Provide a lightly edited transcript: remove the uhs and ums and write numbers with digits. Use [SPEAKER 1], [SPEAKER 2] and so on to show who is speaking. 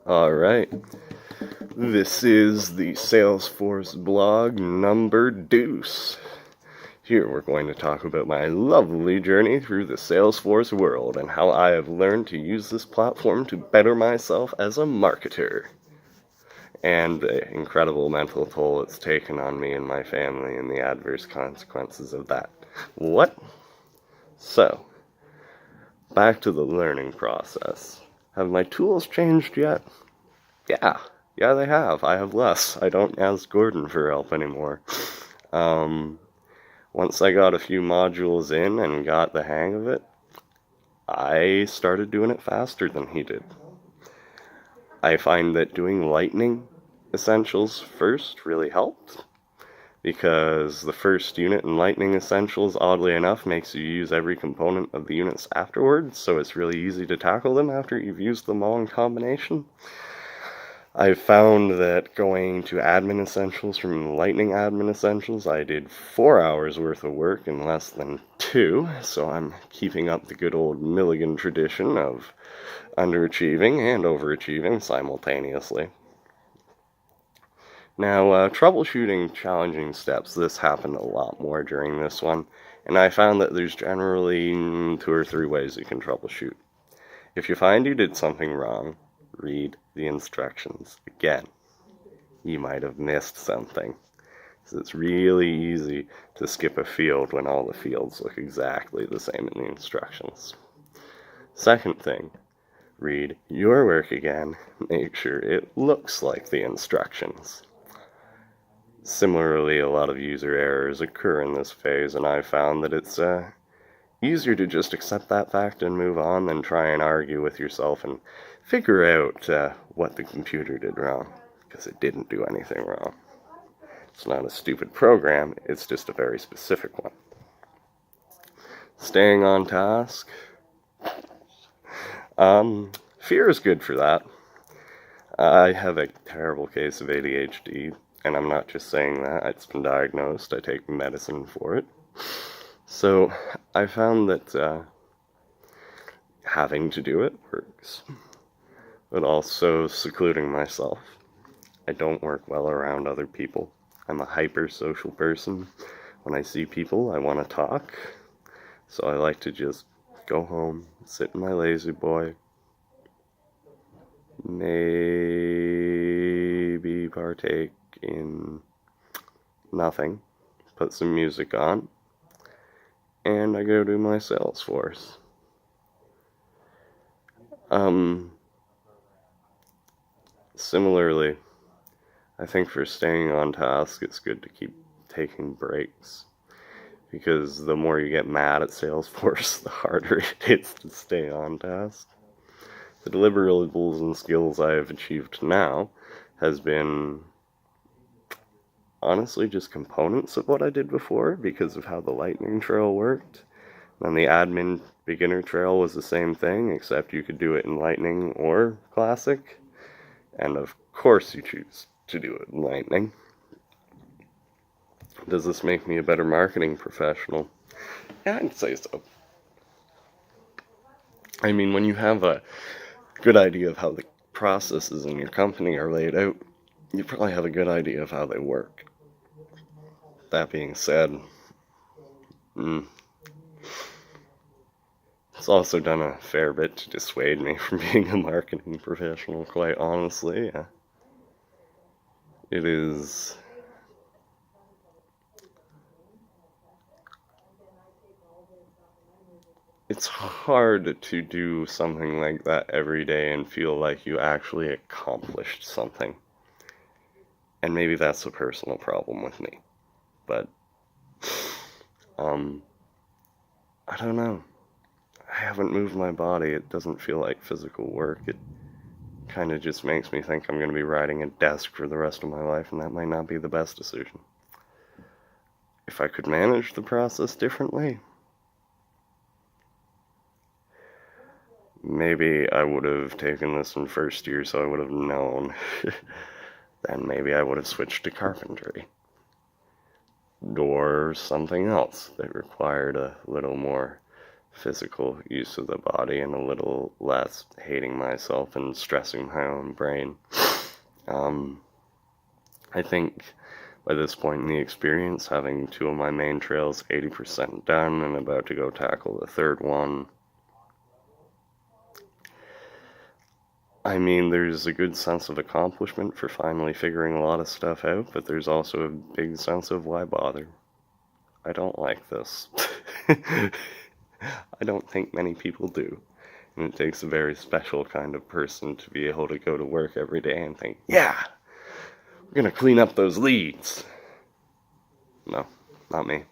[SPEAKER 1] Alright, this is the Salesforce blog number deuce. Here we're going to talk about my lovely journey through the Salesforce world and how I have learned to use this platform to better myself as a marketer. And the incredible mental toll it's taken on me and my family and the adverse consequences of that. What? So, back to the learning process. Have my tools changed yet? Yeah, they have. I have less. I don't ask Gordon for help anymore. Once I got a few modules in and got the hang of it, I started doing it faster than he did. I find that doing Lightning Essentials first really helped, because the first unit in Lightning Essentials, oddly enough, makes you use every component of the units afterwards, so it's really easy to tackle them after you've used them all in combination. I found that going to Admin Essentials from Lightning Admin Essentials, I did 4 hours worth of work in less than 2, so I'm keeping up the good old Milligan tradition of underachieving and overachieving simultaneously. Now, troubleshooting challenging steps, this happened a lot more during this one, and I found that there's generally 2 or 3 ways you can troubleshoot. If you find you did something wrong, read the instructions again. You might have missed something. So it's really easy to skip a field when all the fields look exactly the same in the instructions. Second thing, read your work again. Make sure it looks like the instructions. Similarly, a lot of user errors occur in this phase, and I found that it's easier to just accept that fact and move on than try and argue with yourself and figure out what the computer did wrong, because it didn't do anything wrong. It's not a stupid program, it's just a very specific one. Staying on task. Fear is good for that. I have a terrible case of ADHD, and I'm not just saying that, it's been diagnosed, I take medicine for it. So I found that having to do it works, but also secluding myself. I don't work well around other people. I'm a hyper-social person. When I see people, I want to talk, so I like to just go home, sit in my lazy boy, maybe partake in nothing, put some music on, and I go do my Salesforce. Similarly, I think for staying on task, it's good to keep taking breaks, because the more you get mad at Salesforce, the harder it is to stay on task. The deliverables and skills I have achieved now has been honestly just components of what I did before, because of how the Lightning Trail worked. And the admin beginner trail was the same thing, except you could do it in Lightning or Classic. And of course you choose to do it in Lightning. Does this make me a better marketing professional? Yeah, I'd say so. I mean, when you have a good idea of how the processes in your company are laid out, you probably have a good idea of how they work. That being said, it's also done a fair bit to dissuade me from being a marketing professional, quite honestly. It is... It's hard to do something like that every day and feel like you actually accomplished something. And maybe that's a personal problem with me. But, I don't know. I haven't moved my body. It doesn't feel like physical work. It kind of just makes me think I'm going to be riding a desk for the rest of my life, and that might not be the best decision. If I could manage the process differently, maybe I would have taken this in first year so I would have known. Then maybe I would have switched to carpentry. Or something else that required a little more physical use of the body and a little less hating myself and stressing my own brain. I think by this point in the experience, having 2 of my main trails 80% done and about to go tackle the 3rd one, I mean, there's a good sense of accomplishment for finally figuring a lot of stuff out, but there's also a big sense of why bother? I don't like this. I don't think many people do. And it takes a very special kind of person to be able to go to work every day and think, yeah, we're gonna clean up those leads. No, not me.